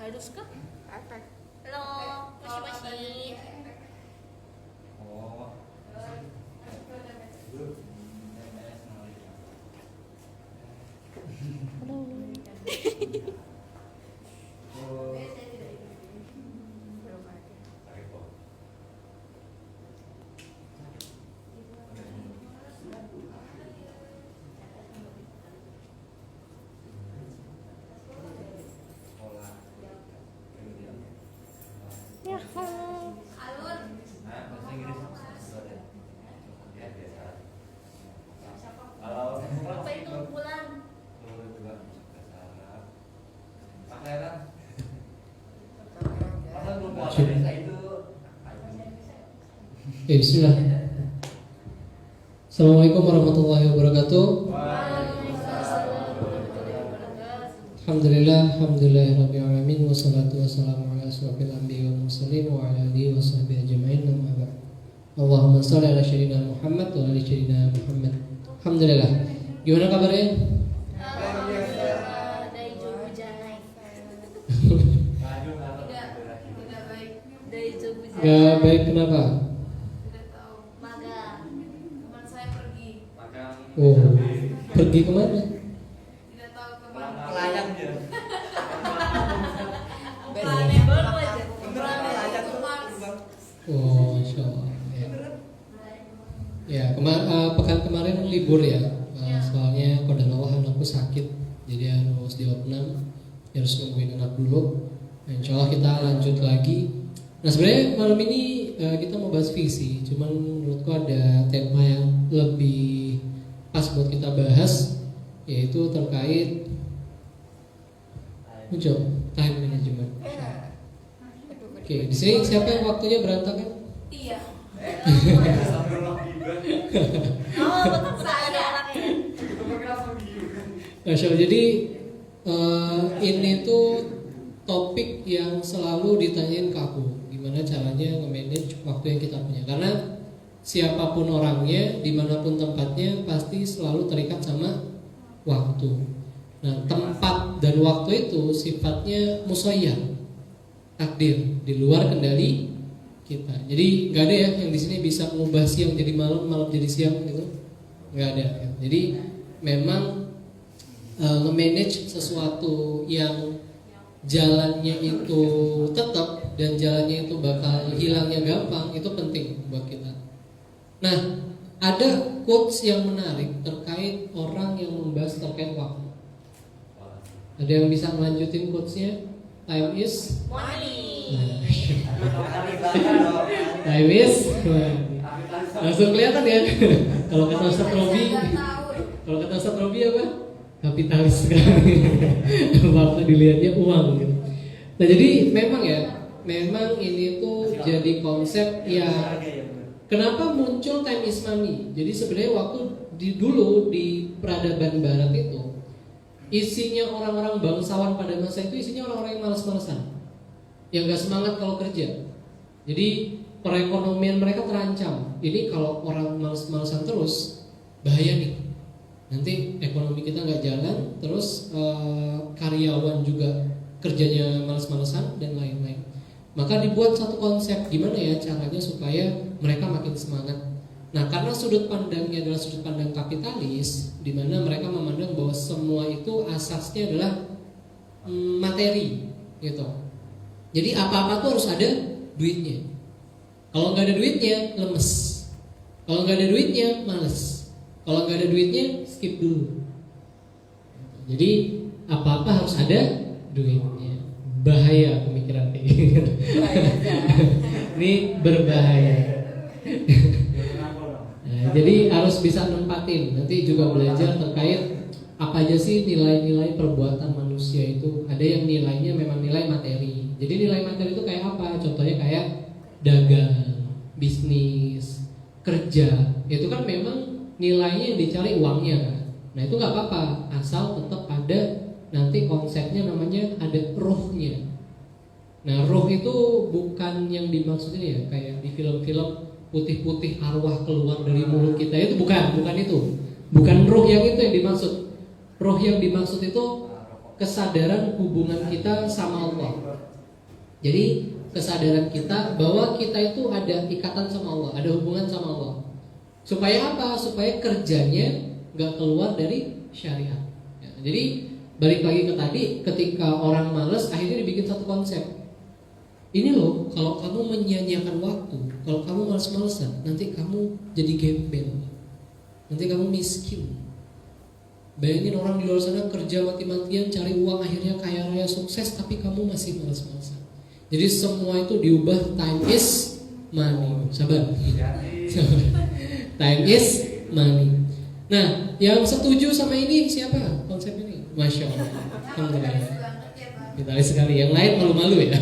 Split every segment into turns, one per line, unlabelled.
Harus kah? Halo, moshi-moshi.
Oh.
Ya, halo. Apa itu pulang?
Ya, bismillah. Assalamualaikum warahmatullahi wabarakatuh. Alhamdulillahirabbil alamin wassalatu wassalamu ala asyrofil anbiya'i wal mursalin wa ala alihi washabbihi ajmain amma ba'd. Allahumma shalli ala sayyidina Muhammad wa ala sayyidina Muhammad. Alhamdulillah. Gimana kabarnya?
Dari Jobu Janai. Tidak baik. Dari Jobu Janai.
Gak baik kenapa?
Tidak tahu. Magang. Teman saya pergi.
Oh, pergi kemana?
Tidak tahu kemana.
Layang dia.
Plannya baru aja. Plannya itu Mars.
Oh, insyaallah. Ya, pekan kemarin libur ya. Soalnya qadarullah anakku sakit, jadi harus diopnam, harus nungguin anak dulu. Nah, insyaallah kita lanjut lagi. Nah, sebenarnya malam ini kita mau bahas visi, cuman menurutku ada tema yang lebih pas buat kita bahas, yaitu terkait time management. Oke, di sini siapa yang waktunya berantakan?
Iya.
Oh,
betul saya orangnya.
Masya Allah, jadi ini tuh topik yang selalu ditanyain ke aku, gimana caranya nge-manage waktu yang kita punya. Karena siapapun orangnya, dimanapun tempatnya, pasti selalu terikat sama waktu. Nah, tempat dan waktu itu sifatnya musayyar, takdir, di luar kendali kita. Jadi nggak ada ya yang di sini bisa mengubah siang jadi malam, malam jadi siang gitu, nggak ada. Jadi memang nge-manage sesuatu yang jalannya itu tetap dan jalannya itu bakal hilangnya gampang, itu penting buat kita. Nah, ada quotes yang menarik terkait orang yang membahas terkait waktu. Ada yang bisa melanjutin quotesnya? Time is
Money.
time is langsung kelihatan ya. Kalau kata Ustaz Robi, apa? Kapitalis sekali. Waktu dilihatnya uang gitu. Nah, jadi memang ini tuh jadi konsep yang kenapa muncul time is money. Jadi sebenarnya waktu dulu di peradaban barat itu isinya orang-orang bangsawan pada masa itu isinya orang-orang yang malas-malasan, yang gak semangat kalau kerja. Jadi perekonomian mereka terancam. Ini kalau orang malas-malasan terus bahaya nih. Nanti ekonomi kita nggak jalan, terus karyawan juga kerjanya malas-malasan dan lain-lain. Maka dibuat satu konsep gimana ya caranya supaya mereka makin semangat. Nah, karena sudut pandangnya adalah sudut pandang kapitalis, di mana mereka memandang bahwa semua itu asasnya adalah materi, gitu. Jadi apa-apa tuh harus ada duitnya. Kalau nggak ada duitnya, lemes. Kalau nggak ada duitnya, males. Kalau nggak ada duitnya, skip dulu. Jadi apa-apa harus ada duitnya. Bahaya pemikiran kayak gitu. Ini berbahaya. Nah, jadi harus bisa nempatin. Nanti juga belajar terkait apa aja sih nilai-nilai perbuatan manusia itu. Ada yang nilainya memang nilai materi. Jadi nilai materi itu kayak apa? Contohnya kayak dagang, bisnis, kerja. Itu kan memang nilainya yang dicari uangnya kan. Nah, itu nggak apa-apa asal tetap ada nanti konsepnya namanya ada ruhnya. Nah, ruh itu bukan yang dimaksud ini ya kayak di film-film putih-putih arwah keluar dari mulut kita, itu bukan itu. Bukan ruh yang itu yang dimaksud. Ruh yang dimaksud itu kesadaran hubungan kita sama Allah. Jadi kesadaran kita bahwa kita itu ada ikatan sama Allah, ada hubungan sama Allah. Supaya apa? Supaya kerjanya nggak keluar dari syariat. Ya, jadi balik lagi ke tadi, ketika orang malas akhirnya dibikin satu konsep. Ini loh, kalau kamu menyia-nyiakan waktu, kalau kamu malas-malesan, nanti kamu jadi gembel, nanti kamu miskin. Bayangin orang di luar sana kerja mati-matian, cari uang, akhirnya kaya raya sukses, tapi kamu masih malas-malesan. Jadi semua itu diubah, time is money. Sabar. Time is money. Nah, yang setuju sama ini siapa? Konsep ini, Masya Allah. Alhamdulillah. Vitalis sekali, yang lain malu-malu ya.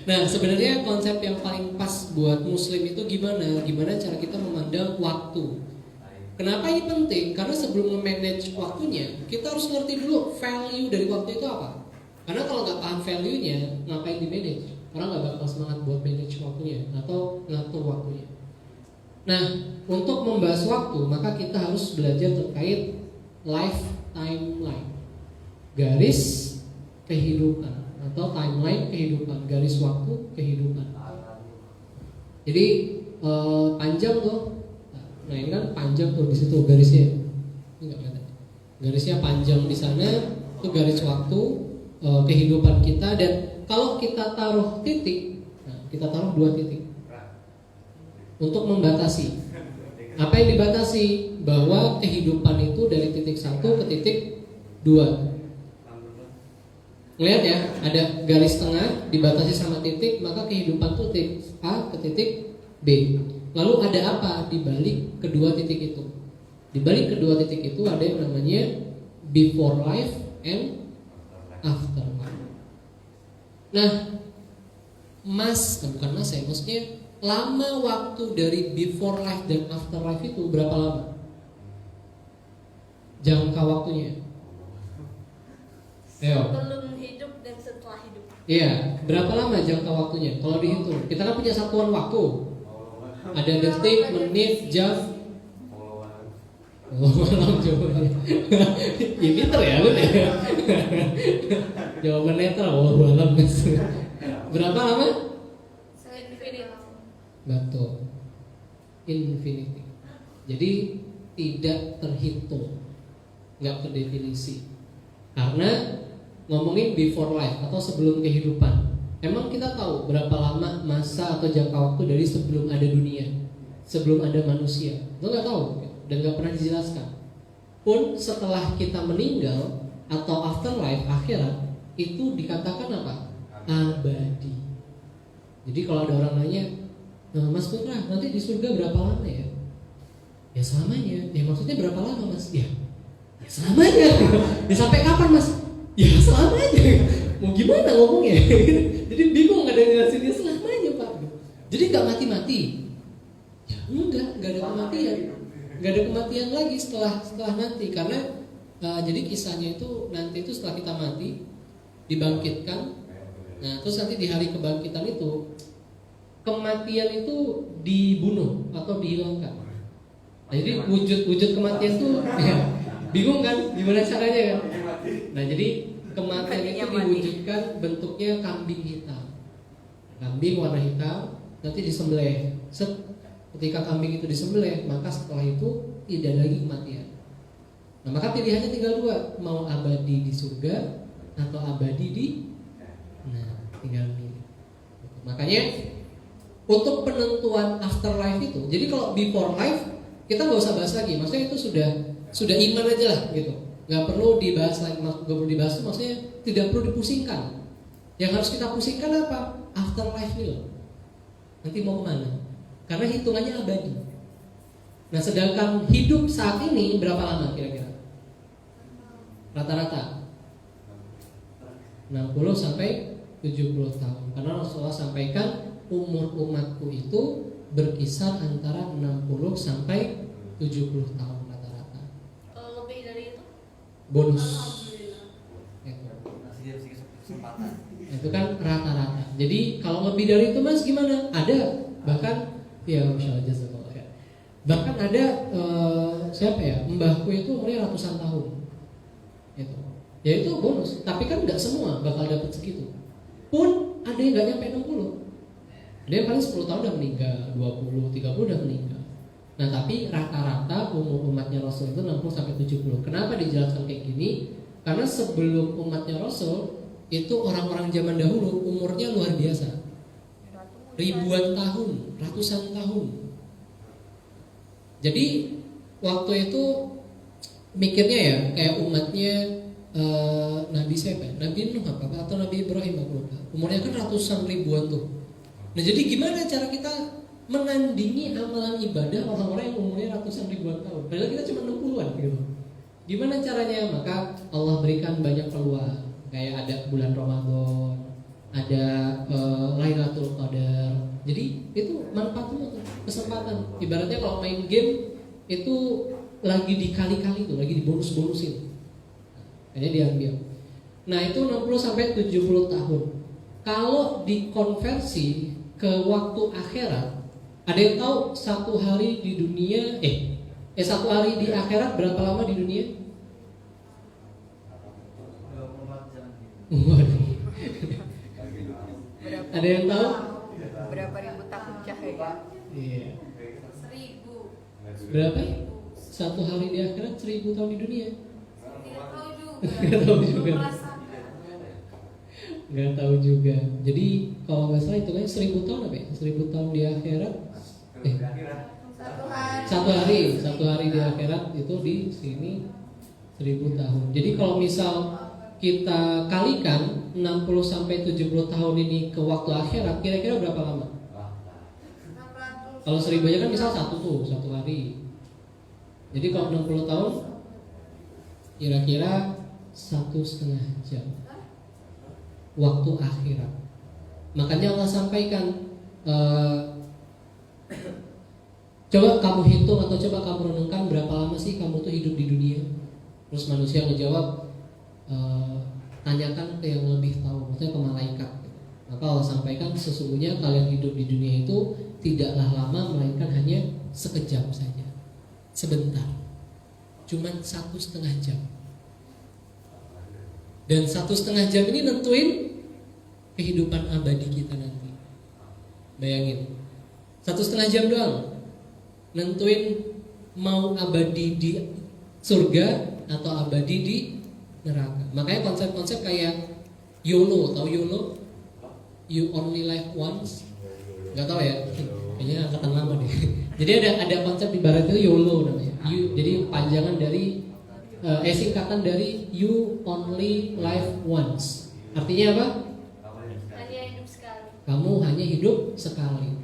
Nah, sebenarnya konsep yang paling pas buat muslim itu gimana? Gimana cara kita memandang waktu? Kenapa ini penting? Karena sebelum memanage waktunya, kita harus ngerti dulu value dari waktu itu apa. Karena kalau nggak paham value-nya, ngapain di manage? Orang nggak bakal semangat buat manage waktunya atau ngatur waktunya. Nah, untuk membahas waktu, maka kita harus belajar terkait life timeline. Garis kehidupan atau timeline kehidupan, garis waktu kehidupan. Jadi panjang tuh, nah ini kan panjang tuh di situ garisnya. Ini nggak kelihatan. Garisnya panjang di sana, itu garis waktu kehidupan kita. Dan kalau kita taruh titik, nah, kita taruh 2 titik untuk membatasi. Apa yang dibatasi? Bahwa kehidupan itu dari titik 1 ke titik 2. Lihat ya, ada garis tengah dibatasi sama titik, maka kehidupan itu titik A ke titik B. Lalu ada apa di balik kedua titik itu? Di balik kedua titik itu ada yang namanya before life and after life. Nah, bukan mas ya, maksudnya lama waktu dari before life dan after life itu berapa lama? Jangka waktunya.
Sebelum hidup dan setelah hidup.
Iya, berapa lama jangka waktunya? Kalau dihitung, kita kan punya satuan waktu. Ada detik, menit, jam. Malam jawabannya. Ya pinter ya lu ya. Jawaban netral, malam. Berapa lama?
Infinity.
Betul. Infinity. Jadi tidak terhitung, nggak terdefinisi. Karena ngomongin before life atau sebelum kehidupan, emang kita tahu berapa lama masa atau jangka waktu dari sebelum ada dunia, sebelum ada manusia? Itu nggak tahu dan nggak pernah dijelaskan. Pun setelah kita meninggal atau afterlife, akhirat, itu dikatakan apa? Abadi. Jadi kalau ada orang nanya, Mas Putra, nanti di surga berapa lama ya? Ya selamanya. Ya maksudnya berapa lama Mas? Ya selamanya. Ya sampai kapan Mas? Ya selamanya. Mau gimana ngomongnya? Jadi bingung, nggak ada yang ngelasinnya selamanya Pak. Jadi nggak mati-mati. Ya enggak ada kematian. Nggak ada kematian lagi setelah nanti. Karena jadi kisahnya itu nanti itu setelah kita mati dibangkitkan. Nah terus nanti di hari kebangkitan itu kematian itu dibunuh atau dihilangkan. Nah, jadi wujud kematian itu ya, bingung kan gimana caranya kan? Nah jadi kematian itu diwujudkan bentuknya kambing hitam. Kambing warna hitam nanti disembelih. Ketika kambing itu disembelih, maka setelah itu tidak lagi kematian. Nah maka pilihannya tinggal 2, mau abadi di surga atau abadi di, nah tinggal pilih. Makanya untuk penentuan afterlife itu, jadi kalau before life kita nggak usah bahas lagi, maksudnya itu sudah iman aja lah gitu, nggak perlu dibahas lagi, nggak perlu dibahas itu maksudnya tidak perlu dipusingkan. Yang harus kita pusingkan apa? Afterlife ini loh, nanti mau kemana? Karena hitungannya abadi. Nah sedangkan hidup saat ini berapa lama kira-kira? Rata-rata 60 sampai 70 tahun. Karena Rasulullah sampaikan umur umatku itu berkisar antara 60 sampai 70 tahun rata-rata.
Kalau lebih dari itu?
Bonus.
Kesempatan.
Itu kan rata-rata. Jadi kalau lebih dari itu Mas gimana? Ada, bahkan ya Masya Allah jazakallah ya. Bahkan ada siapa ya? Mbahku itu umurnya ratusan tahun. Gitu. Ya itu bonus, tapi kan nggak semua bakal dapat segitu. Pun ada yang nggak nyampe 60. Ada yang paling 10 tahun udah meninggal, 20, 30 udah meninggal. Nah tapi rata-rata umur umatnya Rasul itu 60 sampai 70. Kenapa dijelaskan kayak gini? Karena sebelum umatnya Rasul itu orang-orang zaman dahulu umurnya luar biasa, ribuan tahun, ratusan tahun. Jadi waktu itu mikirnya ya kayak umatnya Nabi siapa? Nabi Nuh apa? Atau Nabi Ibrahim aku lupa. Umurnya kan ratusan ribuan tuh. Nah jadi gimana cara kita menandingi amalan ibadah orang-orang yang umurnya ratusan ribuan tahun? Padahal kita cuma 60-an gitu. Gimana caranya? Maka Allah berikan banyak peluang. Kayak ada bulan Ramadan, ada Lailatul Qadar. Jadi itu manfaatnya tuh, kesempatan. Ibaratnya kalau main game itu lagi dikali-kali tuh, lagi dibonus-bonusin. Kayaknya diambil. Nah itu 60 sampai 70 tahun. Kalau dikonversi ke waktu akhirat, ada yang tahu satu hari di dunia satu hari di akhirat berapa lama di dunia?
24 jam.
Waduh. Ada yang tahu?
Berapa ribu tahun cahaya?
Iya.
1000.
Berapa? Satu hari di akhirat 1000 tahun di dunia.
Tidak tahu juga.
Nggak tahu juga.
Belum merasakan.
Nggak tahu juga. Jadi kalau nggak salah itu kan 1000 tahun apa ya? 1000 tahun di akhirat. Satu hari di akhirat itu di sini 1000 tahun. Jadi kalau misal kita kalikan 60 sampai 70 tahun ini ke waktu akhirat, kira-kira berapa lama?
600.
Kalau 1000 aja kan misal satu hari. Jadi kalau 60 tahun kira-kira 1,5 jam waktu akhirat. Makanya Allah sampaikan coba kamu hitung atau coba kamu renungkan berapa lama sih kamu tuh hidup di dunia. Terus manusia ngejawab tanyakan ke yang lebih tahu, maksudnya ke malaikat. Maka Allah sampaikan sesungguhnya kalian hidup di dunia itu tidaklah lama melainkan hanya sekejap saja, sebentar, cuman 1,5 jam. Dan 1,5 jam ini nentuin kehidupan abadi kita nanti. Bayangin 1,5 jam doang nentuin mau abadi di surga atau abadi di neraka. Makanya konsep-konsep kayak YOLO, tahu YOLO? You only live once. Gak tahu ya? Kayaknya angkatan lama deh. Jadi ada konsep di barat itu YOLO namanya. Jadi panjangan dari singkatan dari You Only Live Once. Artinya apa?
Hanya hidup sekali.
Kamu hanya hidup sekali.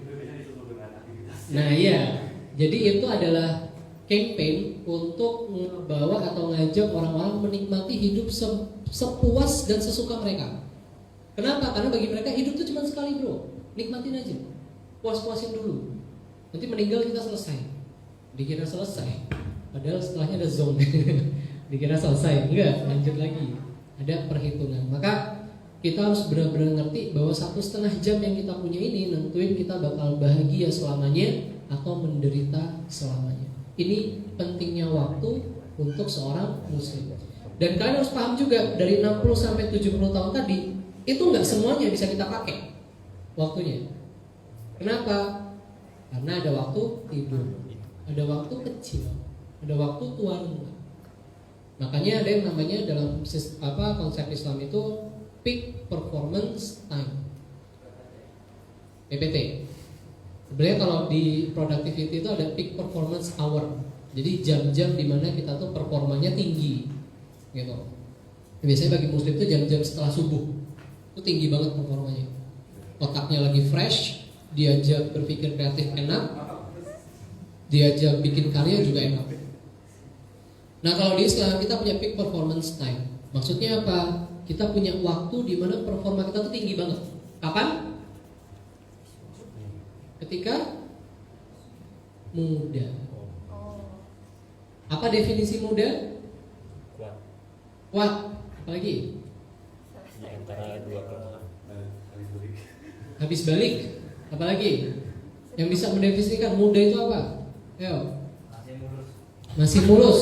Nah iya, jadi itu adalah campaign untuk membawa atau ngajak orang-orang menikmati hidup sepuas dan sesuka mereka. Kenapa? Karena bagi mereka hidup itu cuma sekali bro. Nikmatin aja, puas-puasin dulu. Nanti meninggal kita selesai. Dikira selesai, padahal setelahnya ada zone. Dikira selesai, enggak, lanjut lagi. Ada perhitungan. Maka kita harus benar-benar ngerti bahwa 1,5 jam yang kita punya ini nentuin kita bakal bahagia selamanya atau menderita selamanya. Ini pentingnya waktu untuk seorang muslim. Dan kalian harus paham juga dari 60 sampai 70 tahun tadi itu nggak semuanya bisa kita pakai waktunya. Kenapa? Karena ada waktu tidur, ada waktu kecil, ada waktu tua renta. Makanya ada yang namanya dalam konsep Islam itu peak performance time, PPT. Sebenarnya kalau di productivity itu ada peak performance hour. Jadi jam-jam dimana kita tuh performanya tinggi, gitu. Biasanya bagi muslim itu jam-jam setelah subuh itu tinggi banget performanya. Otaknya lagi fresh, diajak berpikir kreatif enak, diajak bikin karya juga enak. Nah kalau di Islam kita punya peak performance time. Maksudnya apa? Kita punya waktu di mana performa kita tuh tinggi banget. Kapan? Ketika muda. Apa definisi muda? Kuat. Apalagi?
Di antara dua kelompok.
Habis balik. Apalagi? Yang bisa mendefinisikan muda itu apa? Ayo.
Masih mulus.
Masih mulus.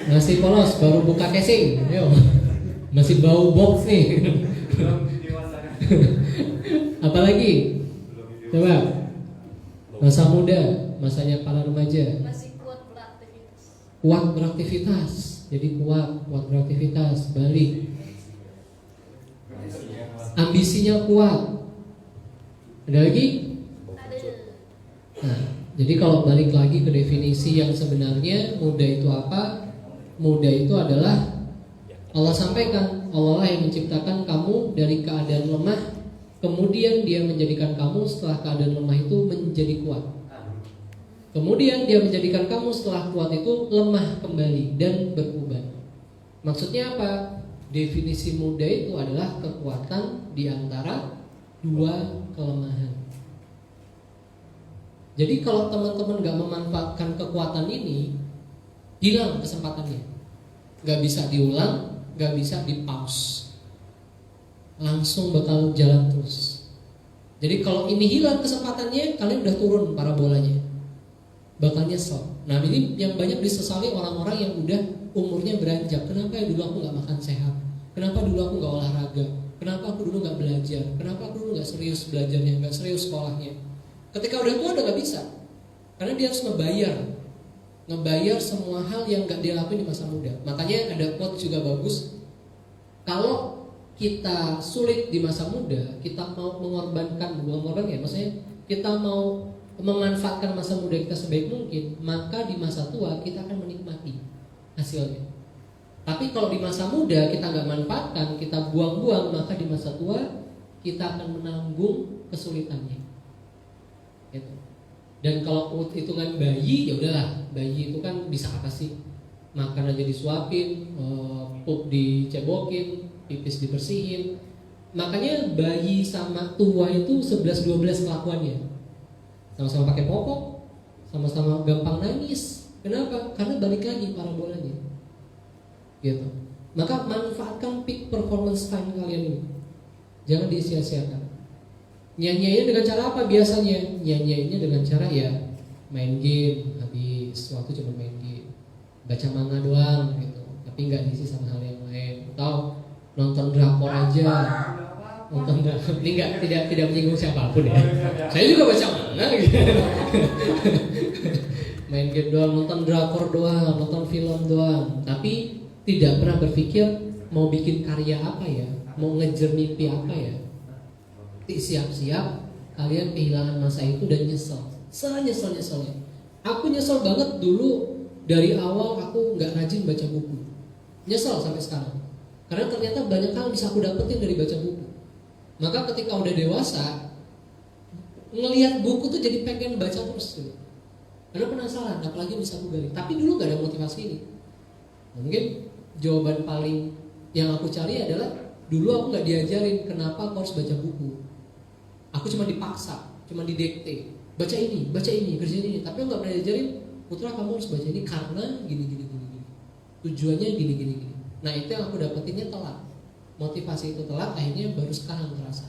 Masih polos, baru buka casing. Yo. Masih bau box nih. Apalagi? Coba. Masa muda, masanya para remaja.
Masih kuat beraktivitas.
Kuat beraktivitas. Jadi kuat beraktivitas. Balik. Ambisinya kuat. Ada lagi?
Ada.
Nah, jadi kalau balik lagi ke definisi yang sebenarnya muda itu apa? Muda itu adalah Allah sampaikan, Allah lah yang menciptakan kamu dari keadaan lemah, kemudian Dia menjadikan kamu setelah keadaan lemah itu menjadi kuat. Kemudian Dia menjadikan kamu setelah kuat itu lemah kembali dan berubah. Maksudnya apa? Definisi muda itu adalah kekuatan di antara dua kelemahan. Jadi kalau teman-teman gak memanfaatkan kekuatan ini, hilang kesempatannya. Gak bisa diulang, gak bisa di pause, langsung bakal jalan terus. Jadi kalau ini hilang kesempatannya, kalian udah turun parabolanya, bakal nyesel. Nah ini yang banyak disesali orang-orang yang udah umurnya beranjak. Kenapa ya dulu aku gak makan sehat? Kenapa dulu aku gak olahraga? Kenapa aku dulu gak belajar? Kenapa aku dulu gak serius belajarnya, gak serius sekolahnya? Ketika udah tua udah gak bisa, karena dia harus ngebayar semua hal yang gak dia lakuin di masa muda. Makanya ada quote juga bagus. Kalau kita sulit di masa muda, kita mau maksudnya kita mau memanfaatkan masa muda kita sebaik mungkin, maka di masa tua kita akan menikmati hasilnya. Tapi kalau di masa muda kita nggak manfaatkan, kita buang-buang, maka di masa tua kita akan menanggung kesulitannya. Gitu. Dan kalau hitungan bayi, ya udahlah, bayi itu kan bisa apa sih? Makan aja disuapin, pup dicebokin, pipis dibersihin. Makanya bayi sama tua itu 11-12 kelakuannya. Sama-sama pakai popok, sama-sama gampang nangis. Kenapa? Karena balik lagi parabolanya. Gitu. Maka manfaatkan peak performance time kalian ini. Jangan disia-siakan. Nyanyinya dengan cara apa biasanya? Nyanyinya dengan cara ya main game, habis waktu cuma main game, baca manga doang gitu, tapi nggak diisi sama hal yang lain. Atau nonton drakor aja. Nonton drakor. Ini tidak menyinggung siapapun ya. Saya juga baca manga gitu. Main game doang, nonton drakor doang, nonton film doang, tapi tidak pernah berpikir mau bikin karya apa ya, mau ngejar mimpi apa ya. Siap-siap kalian kehilangan masa itu dan nyesel, senyesel-nyeselnya. Aku nyesel banget dulu dari awal aku nggak rajin baca buku, nyesel sampai sekarang. Karena ternyata banyak hal bisa aku dapetin dari baca buku. Maka ketika udah dewasa, ngelihat buku tuh jadi pengen baca terus gitu. Karena penasaran, apalagi bisa aku gali. Tapi dulu nggak ada motivasi ini. Mungkin jawaban paling yang aku cari adalah dulu aku nggak diajarin kenapa aku harus baca buku. Aku cuma dipaksa, cuma didikte, baca ini, kerjain ini. Tapi aku nggak pernah diajarin, putra kamu harus baca ini karena gini. Tujuannya gini. Nah itu yang aku dapetinnya telat. Motivasi itu telat, akhirnya baru sekarang terasa.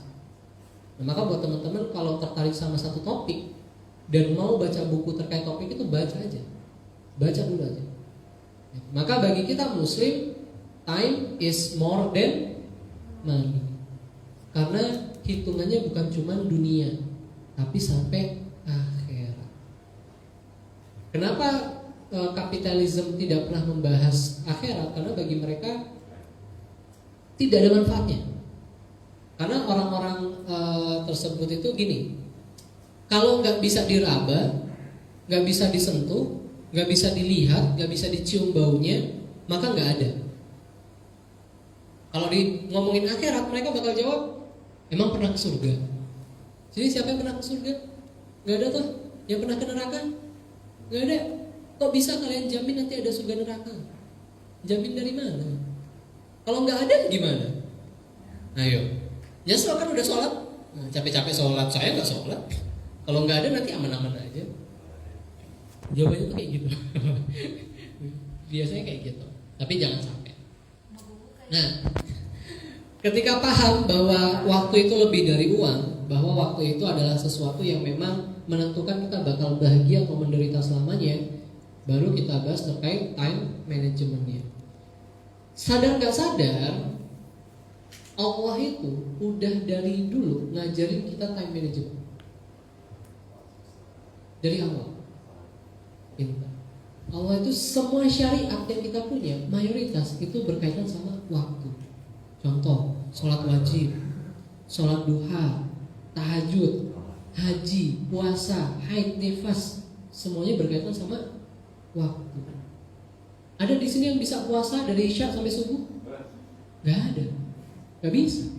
Nah maka buat teman-teman kalau tertarik sama satu topik dan mau baca buku terkait topik itu, baca aja, baca dulu aja. Maka bagi kita Muslim, time is more than money. Karena hitungannya bukan cuma dunia, tapi sampai akhirat. Kenapa kapitalisme tidak pernah membahas akhirat? Karena bagi mereka tidak ada manfaatnya. Karena orang-orang tersebut itu gini, kalau nggak bisa diraba, nggak bisa disentuh, nggak bisa dilihat, nggak bisa dicium baunya, maka nggak ada. Kalau ngomongin akhirat, mereka bakal jawab, emang pernah ke surga? Jadi siapa yang pernah ke surga? Nggak ada tuh. Yang pernah ke neraka? Nggak ada. Kok bisa kalian jamin nanti ada surga neraka? Jamin dari mana? Kalau nggak ada gimana? Ayo, nyesel kan udah sholat, nah, capek-capek sholat, saya nggak sholat. Kalau nggak ada nanti aman-aman aja. Jawabannya tuh kayak gitu. Biasanya kayak gitu. Tapi jangan sampai. Nah, ketika paham bahwa waktu itu lebih dari uang, bahwa waktu itu adalah sesuatu yang memang menentukan kita bakal bahagia atau menderita selamanya, baru kita bahas terkait time managementnya. Sadar nggak sadar, Allah itu udah dari dulu ngajarin kita time management dari awal. Pintar. Allah itu semua syariat yang kita punya mayoritas itu berkaitan sama waktu. Contoh, sholat wajib, sholat duha, tahajud, haji, puasa, haid, nifas, semuanya berkaitan sama waktu. Ada di sini yang bisa puasa dari isya sampai subuh? Gak ada, gak bisa.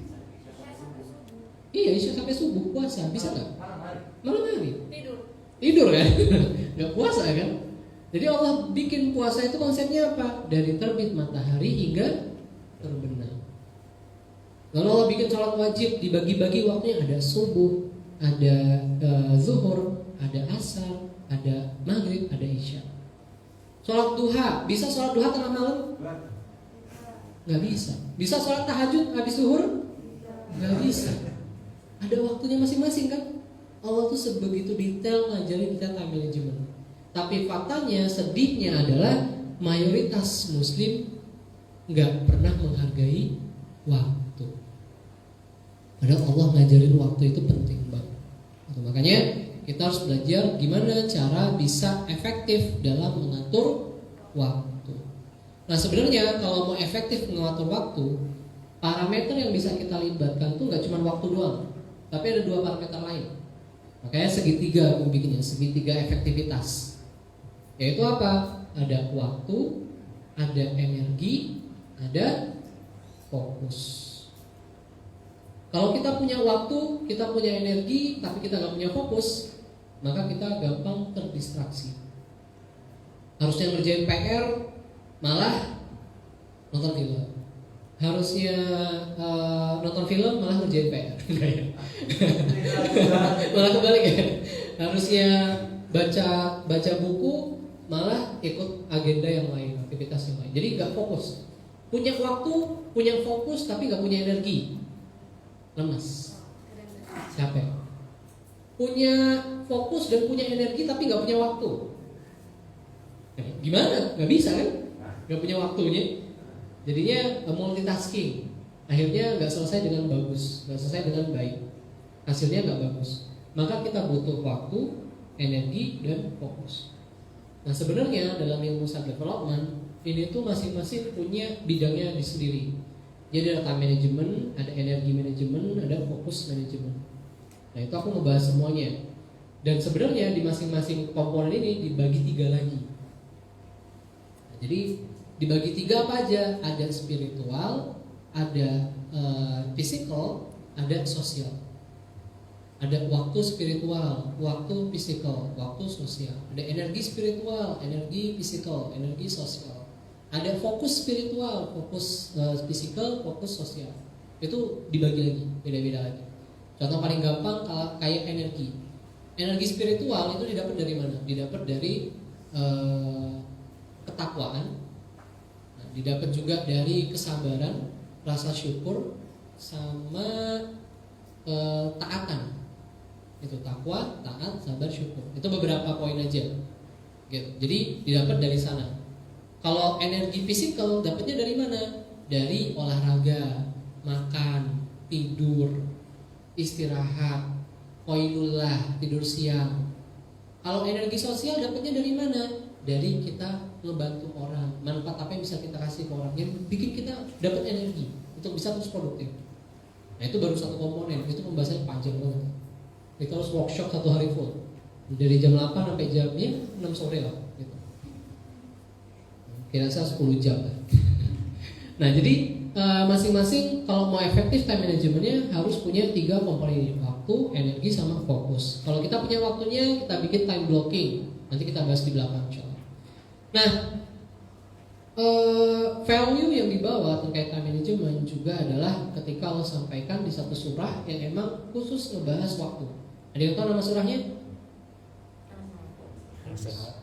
Iya, isya sampai subuh puasa bisa nggak? Malam hari tidur kan? Gak puasa kan? Jadi Allah bikin puasa itu konsepnya apa? Dari terbit matahari hingga terbenam. Lalu Allah bikin sholat wajib dibagi-bagi waktunya, ada subuh, ada zuhur, ada asar, ada maghrib, ada isya. Sholat duha, bisa sholat duha tengah malam? Gak bisa. Bisa sholat tahajud habis zuhur? Gak bisa. Ada waktunya masing-masing kan? Allah tuh sebegitu detail ngajarin kita time management. Tapi faktanya, sedihnya adalah mayoritas muslim gak pernah menghargai waktu. Padahal Allah ngajarin waktu itu penting banget. Makanya kita harus belajar gimana cara bisa efektif dalam mengatur waktu. Nah sebenarnya kalau mau efektif mengatur waktu, parameter yang bisa kita libatkan tuh nggak cuma waktu doang, tapi ada 2 parameter lain. Makanya segitiga aku bikinnya, segitiga efektivitas. Yaitu apa? Ada waktu, ada energi, ada fokus. Kalau kita punya waktu, kita punya energi, tapi kita nggak punya fokus, maka kita gampang terdistraksi. Harusnya ngerjain PR, malah nonton film. Harusnya nonton film, malah ngerjain PR. Malah kebalik ya. Harusnya baca buku, malah ikut agenda yang lain, aktivitas yang lain. Jadi nggak fokus. Punya waktu, punya fokus, tapi nggak punya energi, lemas, capek. Punya fokus dan punya energi tapi nggak punya waktu. Gimana? Nggak bisa kan? Nggak punya waktunya. Jadinya multitasking. Akhirnya nggak selesai dengan bagus, nggak selesai dengan baik. Hasilnya nggak bagus. Maka kita butuh waktu, energi dan fokus. Nah sebenarnya dalam ilmu self development ini tuh masing-masing punya bidangnya di sendiri. Jadi ada time management, ada energi management, ada fokus management. Nah itu aku ngebahas semuanya. Dan sebenarnya di masing-masing komponen ini dibagi 3 lagi. Nah, jadi dibagi 3 apa aja? Ada spiritual, ada physical, ada sosial. Ada waktu spiritual, waktu physical, waktu sosial. Ada energi spiritual, energi physical, energi sosial. Ada fokus spiritual, fokus physical, fokus sosial. Itu dibagi lagi, beda-beda lagi. Contoh paling gampang kayak energi. Energi spiritual itu didapat dari mana? Didapat dari ketakwaan. Nah, didapat juga dari kesabaran, rasa syukur, sama taatan. Itu takwa, taat, sabar, syukur. Itu beberapa poin aja. Gitu. Jadi didapat dari sana. Kalau energi fisikal dapatnya dari mana? Dari olahraga, makan, tidur, istirahat, qailullah, tidur siang. Kalau energi sosial dapatnya dari mana? Dari kita ngebantu orang. Manfaat apa yang bisa kita kasih ke orang yang bikin kita dapat energi untuk bisa terus produktif. Nah itu baru satu komponen. Itu pembahasannya panjang banget. Kita harus workshop 1 hari full. Dari jam 8 sampai jamnya 6 sore lah gitu. Kira-kira 10 jam lah. Nah jadi masing-masing kalau mau efektif time managementnya harus punya 3 komponen ini. Waktu, energi, sama fokus. Kalau kita punya waktunya, kita bikin time blocking. Nanti kita bahas di belakang insyaallah. Nah value yang dibawa terkait time management juga adalah ketika Allah sampaikan di satu surah yang emang khusus ngebahas waktu. Ada yang tahu nama surahnya?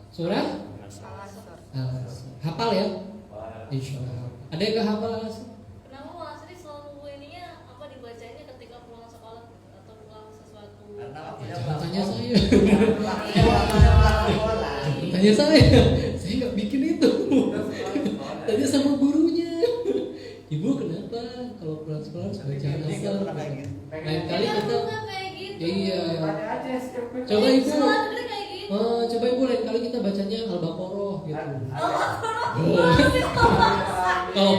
Surah? Al-Asr. Hafal ya? Insyaallah. Ada yang gak hafal Al-Asr?
Kenapa Mas Asri selalu ininya apa dibacanya ketika pulang sekolah atau pulang sesuatu?
Jangan tanya saya. Tanya saya. kenapa kalau pulang sekolah harus baca asar? Lain kali
Kita
kita
nggak kayak gitu.
iya.
Ada aja setiap kuliah.
Coba ibu,
Sekolah negeri kayak gitu.
coba ibu lain kali kita bacanya Al-Baqarah gitu. Oh. Kalau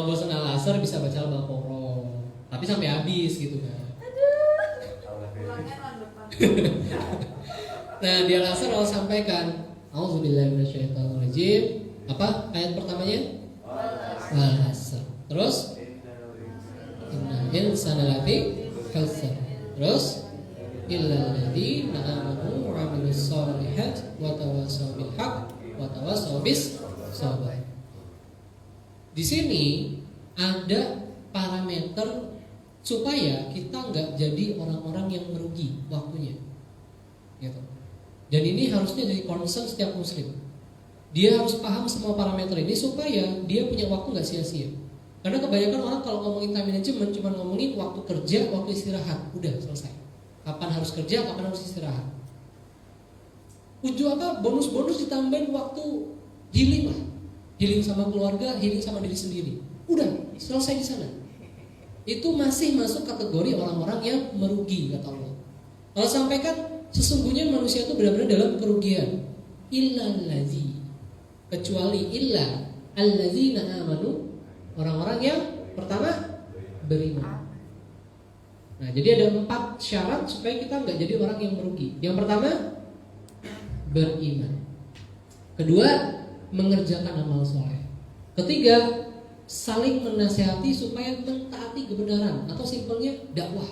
bosan Al-Asr bisa baca Al-Baqarah. Tapi sampai habis gitu kan.
Pulangnya tahun depan.
Nah, di Al-Asr Allah sampaikan, Auzubillahi minasyaitonirrajim. Apa ayat pertamanya? Al-Asr. Terus innal insana lafi khusr. Terus illal ladzina amanu wa 'amilus shalihat wa tawassaw bil haqq wa tawassaw bis sabr. Di sini ada parameter supaya kita nggak jadi orang-orang yang merugi waktunya, gitu. Dan ini harusnya jadi concern setiap muslim. Dia harus paham semua parameter ini supaya dia punya waktu nggak sia-sia. Karena kebanyakan orang kalau ngomongin time management cuma ngomongin waktu kerja, waktu istirahat, udah selesai. Kapan harus kerja, kapan harus istirahat. Ujung apa? Bonus-bonus ditambahin waktu healing lah. Healing sama keluarga, healing sama diri sendiri. Udah, selesai di sana. Itu masih masuk kategori orang-orang yang merugi, kata Allah. Allah sampaikan sesungguhnya manusia itu benar-benar dalam kerugian. Illallazi, kecuali illa allazina amanu, orang-orang yang pertama beriman. Nah, jadi ada 4 syarat supaya kita nggak jadi orang yang merugi. Yang pertama beriman. Kedua, mengerjakan amal soleh. Ketiga, saling menasihati supaya mentaati kebenaran atau simpelnya dakwah.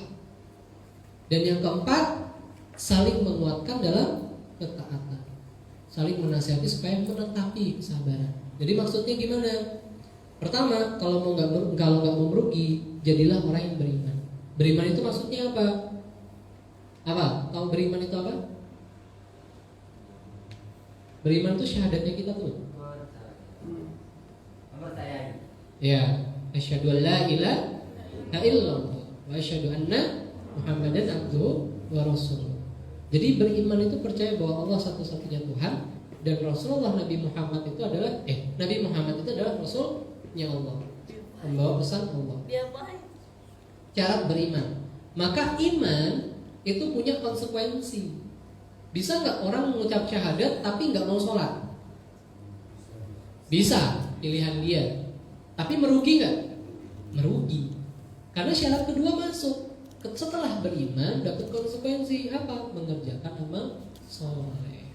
Dan yang keempat, saling menguatkan dalam ketaatan. Saling menasihati supaya menetapi kesabaran. Jadi maksudnya gimana? Pertama, kalau nggak mau merugi, jadilah orang yang beriman. Beriman itu maksudnya apa? Apa? Tahu beriman itu apa? Beriman itu syahadatnya kita tuh. Ya, asyhadu an la ilaha illallah wa asyhadu anna Muhammadan abduhu wa rasuluh. Jadi beriman itu percaya bahwa Allah satu-satunya Tuhan dan Rasulullah Nabi Muhammad itu adalah Rasulnya Allah, membawa pesan Allah.
Diapain?
Syarat beriman. Maka iman itu punya konsekuensi. Bisa nggak orang mengucap syahadat tapi nggak mau sholat? Bisa, pilihan dia. Tapi merugi nggak? Merugi. Karena syarat kedua masuk. Setelah beriman dapat konsekuensi apa? Mengerjakan amal soleh.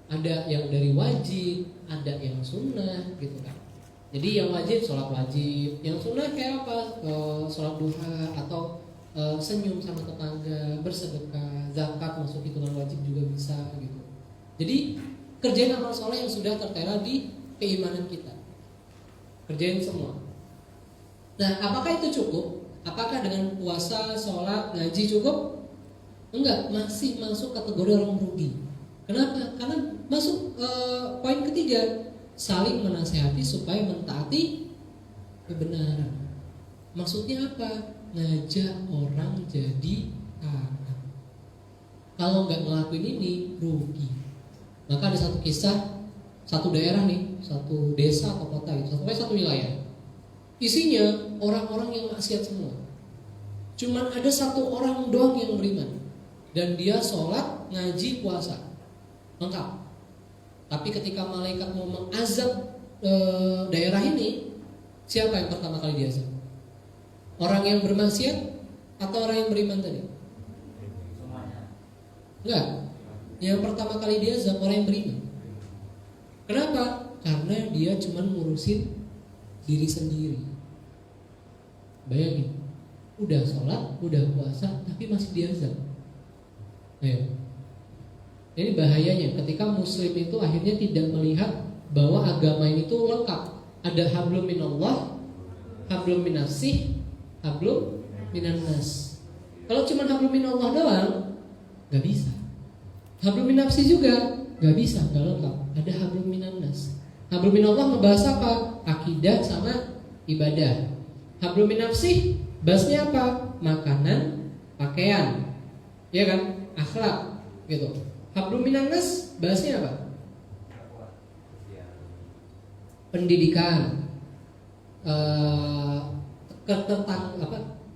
Ada yang dari wajib, ada yang sunnah, gitu kan. Jadi yang wajib sholat wajib, yang sunnah kayak apa? Sholat duha atau senyum sama tetangga, bersedekah, zakat masuk hitungan wajib juga bisa, gitu. Jadi kerjain amal soleh yang sudah tertera di keimanan kita. Kerjain semua. Nah, apakah itu cukup? Apakah dengan puasa, sholat, ngaji cukup? Enggak, masih masuk kategori orang merugi. Kenapa? Karena masuk poin ketiga, saling menasehati supaya mentaati kebenaran. Maksudnya apa? Ngajak orang jadi taat. Kalau nggak ngelakuin ini, rugi. Maka ada satu kisah, satu daerah nih, satu desa atau kota gitu, satu wilayah. Isinya orang-orang yang maksiat semua. Cuman ada satu orang doang yang beriman. Dan dia sholat, ngaji, puasa, lengkap. Tapi ketika malaikat mau mengazab daerah ini, siapa yang pertama kali diazab? Orang yang bermaksiat atau orang yang beriman tadi? Enggak. Yang pertama kali diazab orang yang beriman. Kenapa? Karena dia cuma ngurusin diri sendiri. Bayangin, udah sholat, udah puasa, tapi masih diazab. Ayo. Ini bahayanya ketika muslim itu akhirnya tidak melihat bahwa agama ini tuh lengkap. Ada hablum minallah, hablum minasih, hablum minannas. Kalau cuma hablum minallah doang, gak bisa. Hablum minafsi juga gak bisa, gak lengkap. Ada hablum minannas. Hablum minallah membahas apa? Akidah sama ibadah. Hablum minafsi bahasnya apa? Makanan, pakaian, ya kan? Akhlak, gitu. Hablum minannas bahasnya apa? Pendidikan,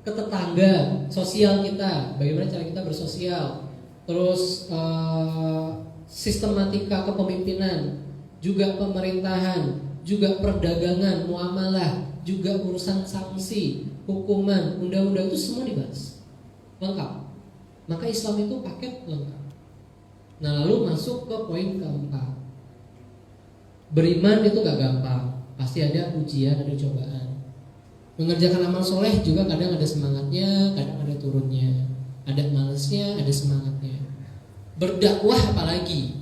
ke tetangga, sosial kita, bagaimana cara kita bersosial, terus sistematika kepemimpinan, juga pemerintahan, juga perdagangan, muamalah, juga urusan sanksi, hukuman, undang-undang itu semua dibahas lengkap. Maka Islam itu paket lengkap. Nah lalu masuk ke poin keempat. Beriman itu gak gampang, pasti ada ujian, ada cobaan. Mengerjakan amal soleh juga kadang ada semangatnya, kadang ada turunnya, ada malesnya, ada semangatnya. Berdakwah apalagi,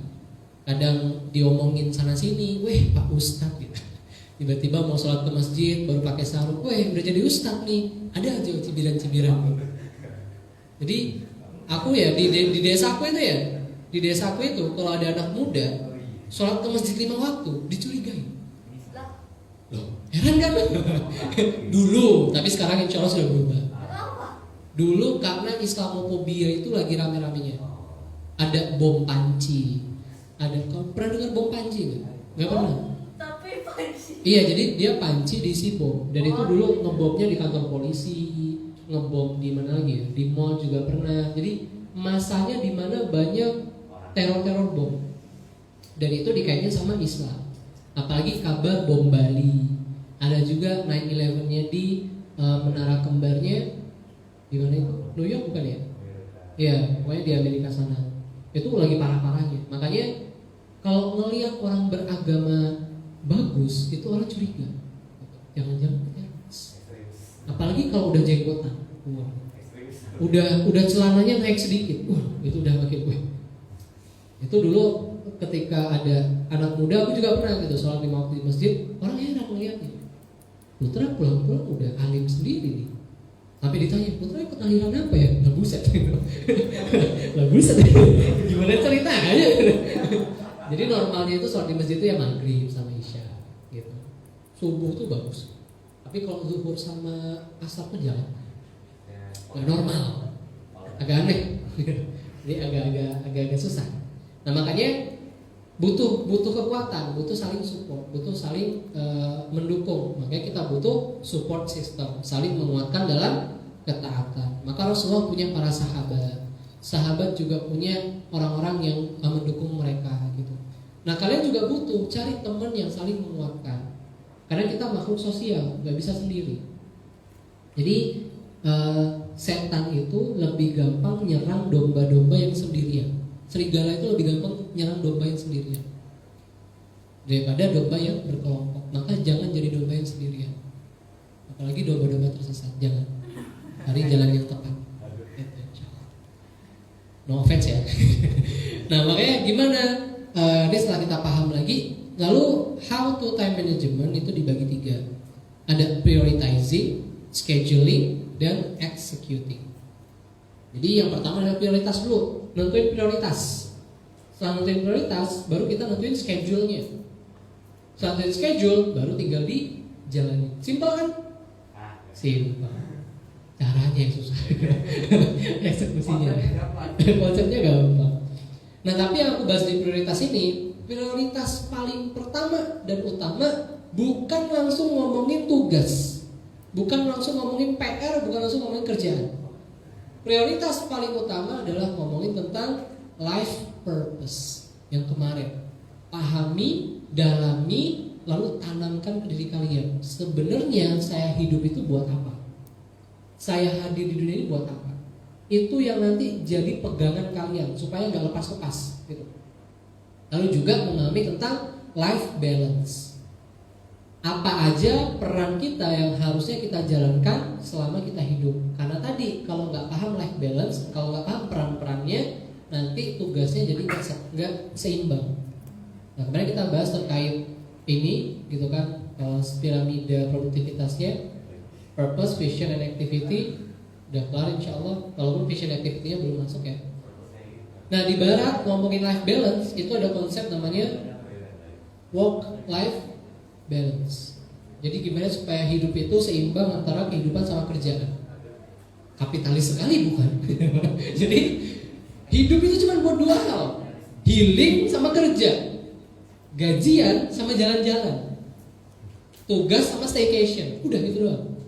kadang diomongin sana sini, weh Pak Ustadz gitu. Tiba-tiba mau sholat ke masjid baru pakai sarung, weh udah jadi ustadz nih, ada aja cibiran-cibiran. Jadi aku ya di desaku itu ya, di desaku itu kalau ada anak muda sholat ke masjid 5 waktu dicurigai. Loh, heran kan? Dulu, tapi sekarang insya Allah sudah berubah. Dulu karena Islamofobia itu lagi rame-ramenya. Ada bom panci. Kau pernah dengar bom panci nggak? Nggak pernah.
Tapi panci.
Iya, jadi dia panci diisi bom. Dan itu dulu ngebomnya di kantor polisi, ngebom di mana lagi ya? Di mall juga pernah. Jadi masanya di mana banyak teror-teror bom. Dan itu dikaitkan sama Islam. Apalagi kabar bom Bali. Ada juga 9/11-nya di Menara Kembarnya di mana itu? New York bukan ya? Iya, pokoknya di Amerika sana. Itu lagi parah-parahnya. Makanya kalau ngelihat orang beragama bagus, itu orang curiga. Jangan-jangan teroris. Apalagi kalau udah jenggotan. Wah. Udah celananya naik sedikit. Wah, itu udah makin wah. Itu dulu ketika ada anak muda, aku juga pernah gitu sholat 5 waktu di masjid, orang heran melihatnya. Putra pulang-pulang udah alim sendiri nih. Sampai ditanya, putra ikut aliran apa ya? Lah buset. Lah buset. Gimana ceritanya? Jadi normalnya itu sholat di masjid itu ya maghrib sama isya gitu. Subuh tuh bagus. Tapi kalau zuhur sama asar tuh jalan. Nggak normal. Agak aneh. Jadi agak susah. Nah makanya butuh kekuatan, butuh saling support, butuh saling mendukung. Makanya kita butuh support system, saling menguatkan dalam ketaatan. Maka Rasulullah punya para sahabat juga punya orang-orang yang mendukung mereka gitu. Nah kalian juga butuh cari teman yang saling menguatkan. Karena kita makhluk sosial, nggak bisa sendiri. Jadi setan itu lebih gampang nyerang domba-domba yang sendirian. Serigala itu lebih gampang nyerang domba yang sendirian daripada domba yang berkelompok. Maka jangan jadi domba yang sendirian. Apalagi domba-domba tersesat. Jangan. Cari jalan yang tepat. No offense ya. Nah makanya gimana? Ini setelah kita paham lagi, lalu how to time management itu dibagi 3. Ada prioritizing, scheduling, dan executing. Jadi yang pertama adalah prioritas dulu. Nentuin prioritas. Setelah nentuin prioritas, baru kita nentuin schedule-nya. Setelah nentuin schedule, baru tinggal dijalani. Simpel kan? Simpel. Caranya yang susah. Eksekusinya. Konsepnya gampang. Nah tapi yang aku bahas di prioritas ini, prioritas paling pertama dan utama bukan langsung ngomongin tugas, bukan langsung ngomongin PR, bukan langsung ngomongin kerjaan. Prioritas paling utama adalah ngomongin tentang life purpose yang kemarin. Pahami, dalami, lalu tanamkan ke diri kalian. Sebenarnya saya hidup itu buat apa? Saya hadir di dunia ini buat apa? Itu yang nanti jadi pegangan kalian supaya nggak lepas-lepas gitu. Lalu juga memahami tentang life balance. Apa aja peran kita yang harusnya kita jalankan selama kita hidup. Karena tadi kalau nggak paham life balance, kalau nggak paham peran-perannya, nanti tugasnya jadi nggak seimbang. Nah kemarin kita bahas terkait ini gitu kan, piramida produktivitasnya, purpose, vision, and activity. Udah kelar insya Allah. Walaupun vision activity-nya belum masuk ya. Nah di barat ngomongin life balance itu ada konsep namanya work life balance. Jadi gimana supaya hidup itu seimbang antara kehidupan sama kerjaan. Kapitalis sekali bukan? Jadi hidup itu cuma buat 2 hal, healing sama kerja, gajian sama jalan-jalan. tugas sama staycation, udah gitu doang.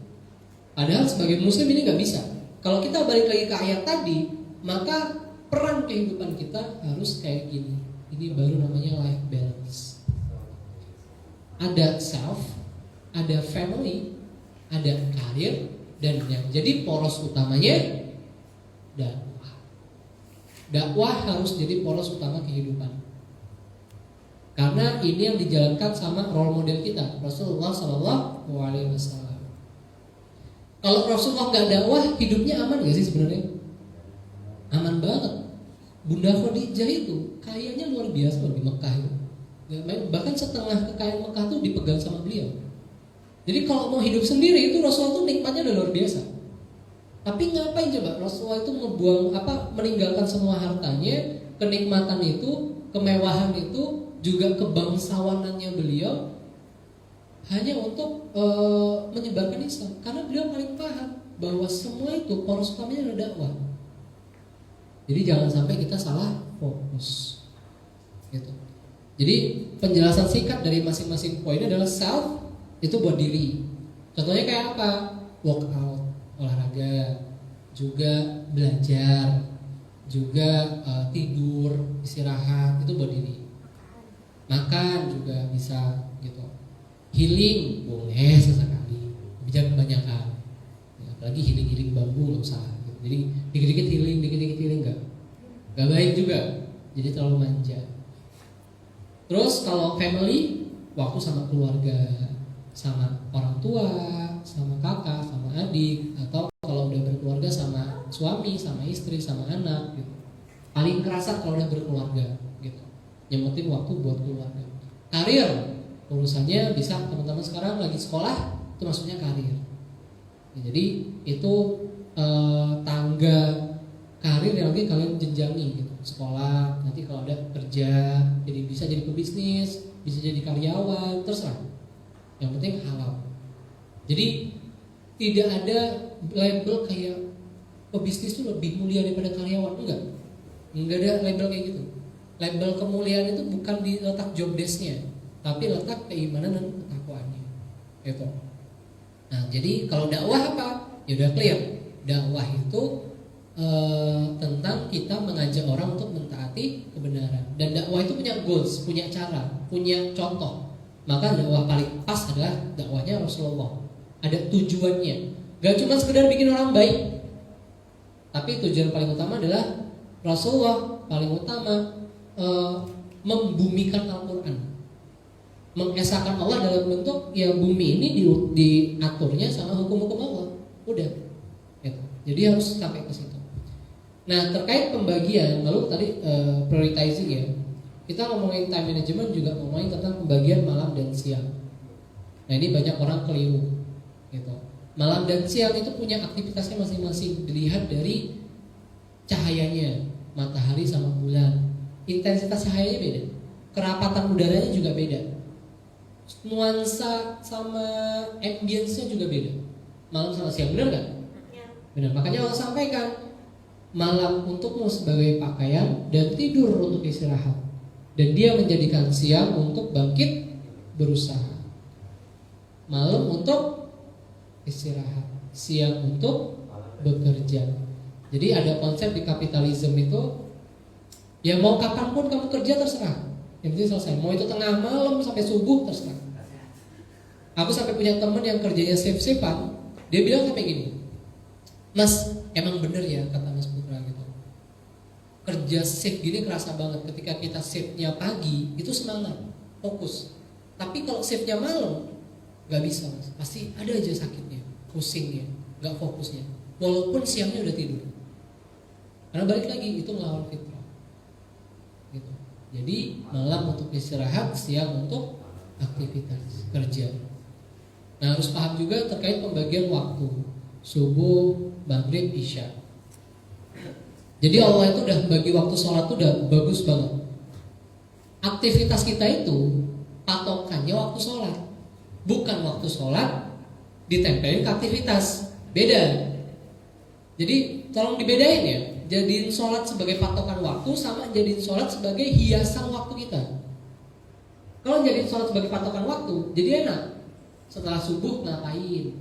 Padahal sebagai muslim ini nggak bisa. Kalau kita balik lagi ke ayat tadi, maka peran kehidupan kita harus kayak gini. Ini baru namanya life balance. Ada self, ada family, ada karir, dan yang jadi poros utamanya dakwah. Dakwah harus jadi poros utama kehidupan. Karena ini yang dijalankan sama role model kita, Rasulullah SAW. Kalau Rasulullah nggak dakwah, hidupnya aman nggak sih sebenarnya? Aman banget. Bunda Khadijah itu kayaknya luar biasa di Mekah itu. Bahkan setengah kekayaan Mekah itu dipegang sama beliau. Jadi kalau mau hidup sendiri itu Rasulullah itu nikmatnya udah luar biasa. Tapi ngapain coba Rasulullah itu meninggalkan semua hartanya, kenikmatan itu, kemewahan itu, juga kebangsawanannya beliau hanya untuk menyebarkan Islam. Karena beliau paling paham bahwa semua itu poros utamanya adalah dakwah. Jadi jangan sampai kita salah fokus. Gitu. Jadi penjelasan singkat dari masing-masing poin adalah self itu buat diri. Contohnya kayak apa? Workout, olahraga, juga belajar, juga tidur, istirahat itu buat diri. Makan juga bisa gitu. Healing boleh sesekali, jangan kebanyakan. Ya, apalagi healing bambu nggak usah. Gitu. Jadi dikit-dikit healing nggak baik juga. Jadi terlalu manja. Terus kalau family, waktu sama keluarga, sama orang tua, sama kakak, sama adik, atau kalau udah berkeluarga sama suami, sama istri, sama anak. Gitu. Paling kerasa kalau udah berkeluarga. Gitu. Nyempetin waktu buat keluarga. Karir, urusannya bisa teman-teman sekarang lagi sekolah, itu maksudnya karir. Ya, jadi itu tangga karir yang lagi kalian jenjangi gitu. Sekolah, nanti kalau ada kerja, jadi bisa jadi pebisnis, bisa jadi karyawan, terserah. Yang penting halal. Jadi tidak ada label kayak pebisnis itu lebih mulia daripada karyawan, enggak ada label kayak gitu. Label kemuliaan itu bukan di letak job desk-nya, tapi letak keimanan dan ketakwaannya. Gitu. Nah, jadi kalau dakwah apa? Ya udah clear. Dakwah itu tentang kita mengajak orang untuk mentaati kebenaran. Dan dakwah itu punya goals, punya cara, punya contoh. Maka dakwah paling pas adalah dakwahnya Rasulullah. Ada tujuannya. Gak cuma sekedar bikin orang baik, tapi tujuan paling utama adalah Rasulullah paling utama membumikan Al-Quran, mengesahkan Allah dalam bentuk ya bumi ini diaturnya sama hukum-hukum Allah. Udah gitu. Jadi harus sampai ke situ. Nah terkait pembagian, lalu tadi prioritizing ya, kita ngomongin time management juga ngomongin tentang pembagian malam dan siang. Nah ini banyak orang keliru gitu. Malam dan siang itu punya aktivitasnya masing-masing. Dilihat dari cahayanya, matahari sama bulan, intensitas cahayanya beda, kerapatan udaranya juga beda, nuansa sama ambience-nya juga beda. Malam sama siang, benar nggak?
Ya.
Benar. Makanya Allah sampaikan malam untukmu sebagai pakaian dan tidur untuk istirahat, dan Dia menjadikan siang untuk bangkit berusaha. Malam untuk istirahat, siang untuk bekerja. Jadi ada konsep di kapitalisme itu, ya mau kapanpun kamu kerja terserah, yang penting selesai. Mau itu tengah malam sampai subuh terserah. Aku sampai punya teman yang kerjanya shift-shiftan, dia bilang sampai gini, Mas, emang bener ya kata Mas Putra gitu, kerja shift gini kerasa banget. Ketika kita shiftnya pagi itu semangat, fokus. Tapi kalau shiftnya malam gak bisa Mas, pasti ada aja sakitnya, pusingnya, gak fokusnya, walaupun siangnya udah tidur. Karena balik lagi itu ngelawan fitrah gitu. Jadi malam untuk istirahat, siang untuk aktivitas kerja. Nah harus paham juga terkait pembagian waktu subuh, maghrib, isya. Jadi Allah itu udah bagi waktu sholat itu udah bagus banget. Aktivitas kita itu patokannya waktu sholat, bukan waktu sholat ditempelin ke aktivitas. Beda. Jadi tolong dibedain ya. Jadiin sholat sebagai patokan waktu sama jadiin sholat sebagai hiasan waktu kita. Kalau jadiin sholat sebagai patokan waktu, jadi enak. setelah subuh ngapain.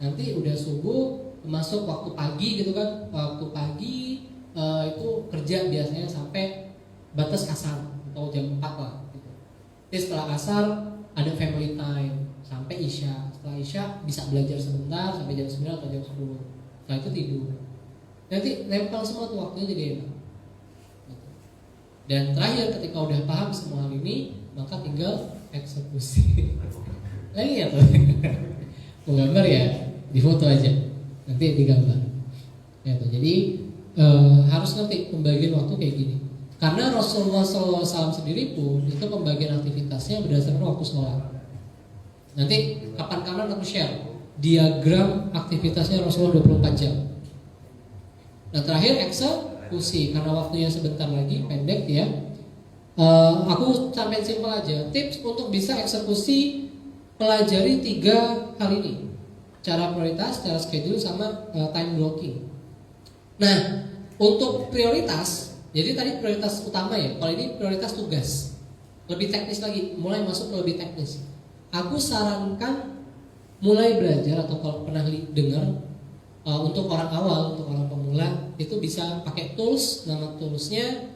Nanti udah subuh masuk waktu pagi gitu kan, waktu pagi itu kerja biasanya sampai batas asar atau jam 4 lah gitu. Jadi setelah asar ada family time sampai isya. Setelah isya bisa belajar sebentar sampai jam 9 atau jam 10. Setelah itu tidur. Nanti nempel semua tuh waktunya jadi enak. Dan terakhir ketika udah paham semua hal ini, maka tinggal eksekusi. Lagi ya tuh. Mau gambar ya, di foto aja. Nanti digambar. Ya tuh. Jadi harus ngerti pembagian waktu kayak gini. Karena Rasulullah SAW sendiri pun itu pembagian aktivitasnya berdasarkan waktu sholat. Nanti kapan-kapan aku share diagram aktivitasnya Rasulullah 24 jam. Nah terakhir eksekusi, karena waktunya sebentar lagi pendek ya. Aku sampai simpel aja. Tips untuk bisa eksekusi, pelajari 3 hal ini: cara prioritas, cara schedule, sama time blocking. Nah untuk prioritas, jadi tadi prioritas utama ya. Kalau ini prioritas tugas, lebih teknis lagi, mulai masuk ke lebih teknis. Aku sarankan mulai belajar, atau kalau pernah dengar, untuk orang awal, untuk orang pemula itu bisa pakai tools. Nama toolsnya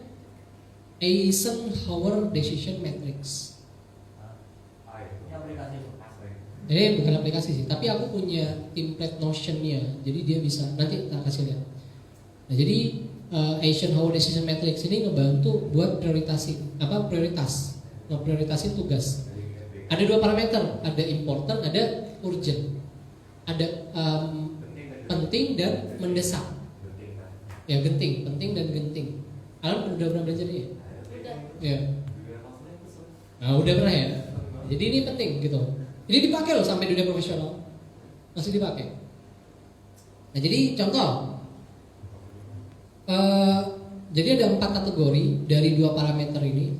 Eisenhower Decision Matrix. Ini bukan aplikasi sih, tapi aku punya template Notion-nya. Jadi dia bisa, nanti tak kasih lihat. Nah jadi Eisenhower Decision Matrix ini ngebantu buat prioritas, prioritasin tugas. Ada 2 parameter, ada important, ada urgent. Ada penting dan mendesak. Ya genting, penting dan genting. Kalian udah pernah belajar ini?
Udah.
Ya. Nah udah pernah ya. Jadi ini penting gitu. Jadi dipakai loh sampai dunia profesional, masih dipakai. Nah jadi contoh, jadi ada 4 kategori dari 2 parameter ini.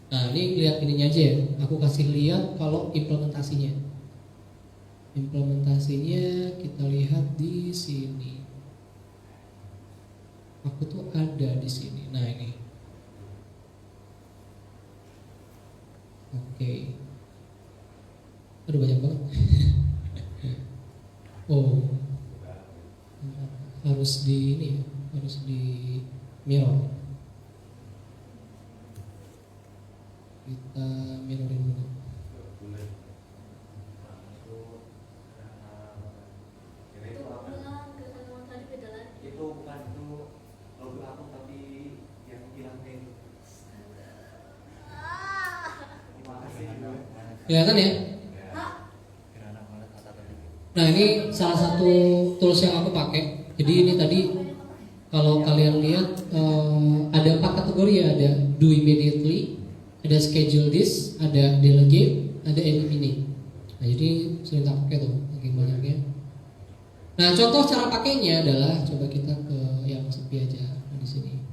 Nah ini lihat ininya aja ya. Aku kasih lihat kalau implementasinya. Implementasinya kita lihat di sini. Aku tuh ada di sini. Nah ini. Oke. Aduh banyak banget. Oh. Harus di ini ya. Harus di mirror. Kita mirrorin dulu.
Itu pulang ke teman tadi beda lagi.
Itu bukan itu logo aku, tapi yang hilang itu. Terima kasih.
Kelihatan ya? Nah ini salah satu tools yang aku pakai. Jadi ini tadi kalau kalian lihat ada 4 kategori ya. Ada do immediately, ada schedule this, ada delegate, ada eliminate. Nah jadi sering tak pakai tuh, saking banyaknya. Nah contoh cara pakainya adalah, coba kita ke yang sepi aja. Nah, di sini.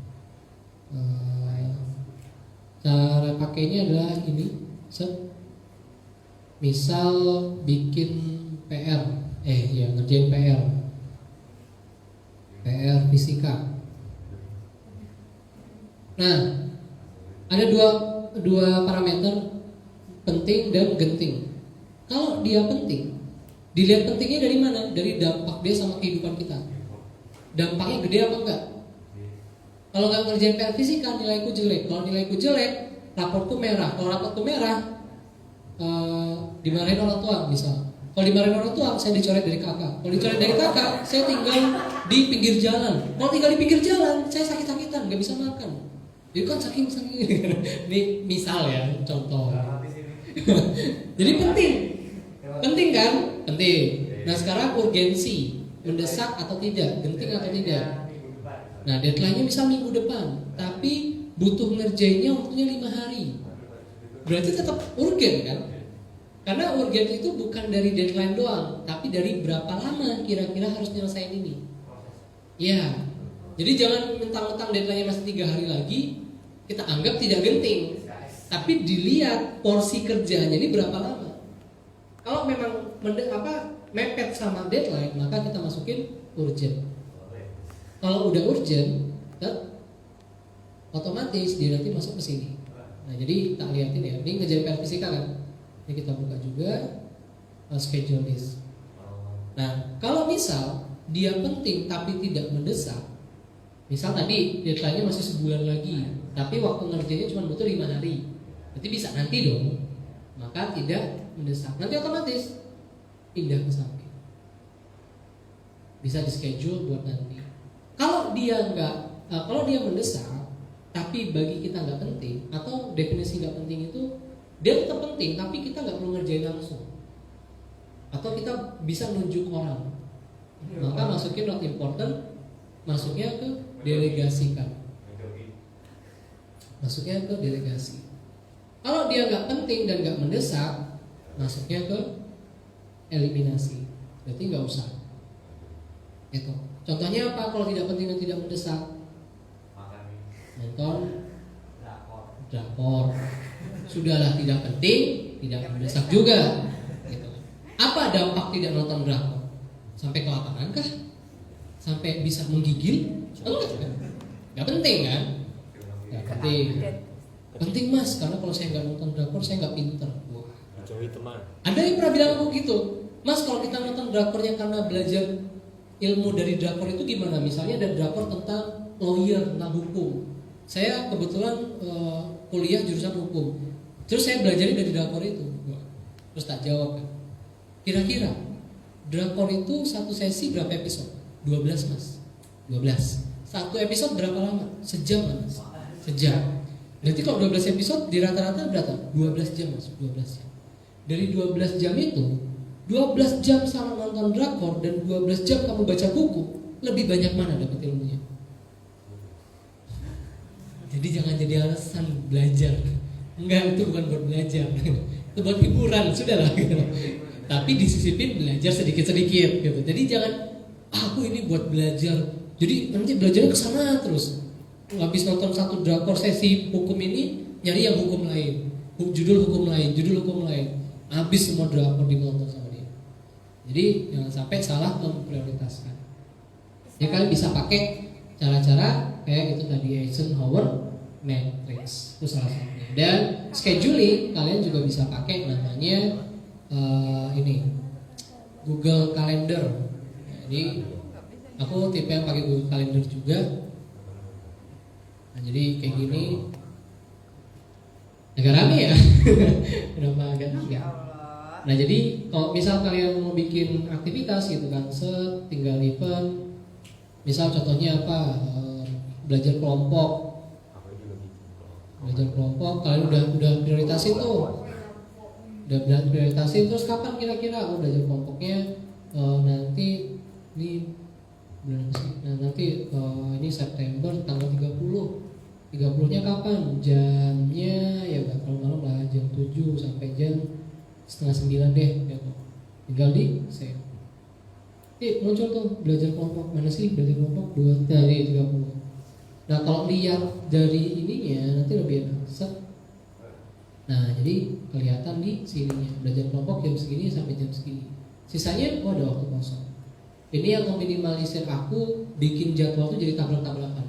Cara pakainya adalah ini. Set. Misal bikin PR, ngerjain PR fisika. Nah, ada dua parameter, penting dan genting. Kalau dia penting, dilihat pentingnya dari mana? Dari dampak dia sama kehidupan kita. Dampaknya gede apa enggak? Kalau nggak ngerjain PR fisika, nilaiku jelek. Kalau nilaiku jelek, raportku merah. Kalau raportku merah, dimarahin orang tua misal. Kalau dimarahin orang tua, saya dicoret dari kakak. Kalau dicoret dari kakak, saya tinggal di pinggir jalan. Kalau tinggal di pinggir jalan, saya sakit-sakitan, nggak bisa makan. Jadi kan saking. Ini misal ya, contoh. Jadi penting kan? Penting. Nah sekarang urgensi, mendesak atau tidak, genting atau tidak. Nah deadline-nya bisa minggu depan, tapi butuh ngerjainnya waktunya 5 hari. Berarti tetap urgen kan? Karena urgen itu bukan dari deadline doang, tapi dari berapa lama kira-kira harus nyelesain ini. Ya, jadi jangan mentang-mentang deadline-nya masih 3 hari lagi, kita anggap tidak genting. Tapi dilihat porsi kerjanya ini berapa lama. Kalau memang mepet sama deadline, maka kita masukin urgent. Kalau udah urgent, otomatis dia nanti masuk ke sini. Nah, jadi tak lihatin ya. Ini ngejar PR fisika kan. Ini kita buka juga. schedule list. Nah, kalau misal dia penting tapi tidak mendesak, misal tadi deadline-nya masih sebulan lagi, tapi waktu ngerjainnya cuma butuh 5 hari, berarti bisa nanti dong, maka tidak mendesak. Nanti otomatis pindah ke samping, bisa di schedule buat nanti. Kalau dia kalau dia mendesak, tapi bagi kita nggak penting, atau definisi nggak penting itu dia tetap penting, tapi kita nggak perlu ngerjain langsung, atau kita bisa nunjuk orang, maka masukin not important, masuknya ke delegasikan, masuknya ke delegasi. Kalau dia nggak penting dan nggak mendesak, masuknya ke eliminasi, berarti nggak usah. Itu. Contohnya apa? Kalau tidak penting dan tidak mendesak, nonton drakor. Sudahlah, tidak penting, tidak mendesak juga. Gitu. Apa dampak tidak nonton drakor? Sampai kelaparan kah? Sampai bisa menggigil? Enggak kan? Gak penting kan? Gak penting. Penting mas, karena kalau saya nggak nonton drakor saya nggak pinter. Wah.
Mencuri teman.
Ada yang pernah bilang aku gitu, mas kalau kita nonton drakornya karena belajar ilmu dari drakor itu gimana? Misalnya ada drakor tentang lawyer, tentang hukum. Saya kebetulan kuliah jurusan hukum. Terus saya belajarnya dari drakor itu. Wah. Terus tak jawab kan. Kira-kira drakor itu satu sesi berapa episode? 12 mas. 12. Satu episode berapa lama? Sejam mas. Sejam. Berarti kalau 12 episode di rata-rata berapa? 12 jam mas. 12 jam. Dari 12 jam itu 12 jam sama nonton drakor dan 12 jam kamu baca buku, lebih banyak mana dapat ilmunya? Jadi jangan jadi alasan belajar. Enggak, itu bukan buat belajar. Itu buat hiburan, sudahlah gitu. Tapi disisipin belajar sedikit-sedikit gitu. Jadi jangan aku ini buat belajar. Jadi nanti belajarnya ke sana terus. Habis nonton satu drakor sesi hukum ini, nyari yang hukum lain. Judul hukum lain, judul hukum lain. Habis semua drakor ditonton sama dia. Jadi jangan sampai salah memprioritaskan. Ya kalian bisa pakai cara-cara kayak itu tadi Eisenhower Matrix, itu salah satunya. Dan scheduling kalian juga bisa pakai namanya ini Google Calendar. Jadi aku tipe yang pakai Google Calendar juga. Nah, jadi kayak gini. Agak rame ya. Kenapa agak rame? Nah jadi kalau misal kalian mau bikin aktivitas gitu kan, tinggal event. Misal contohnya apa? Belajar kelompok. Belajar kelompok, kalian udah prioritasin tuh. Udah prioritasin, terus kapan kira-kira belajar kelompoknya? Nanti ini bulan sih. Nah, nanti ini September tanggal 30-nya kapan? Jamnya ya nggak terlalu malam lah, jam 7 sampai jam setengah 9 deh gitu. Tinggal di save. Muncul tuh belajar kelompok. Mana sih belajar kelompok? 2 dari 30. Nah kalau lihat dari ininya nanti lebih enak. Nah jadi kelihatan di sininya belajar kelompok jam segini sampai jam segini. Sisanya ada waktu kosong. Ini yang meminimalisir aku bikin jadwal tuh jadi tabrak-tabrakan.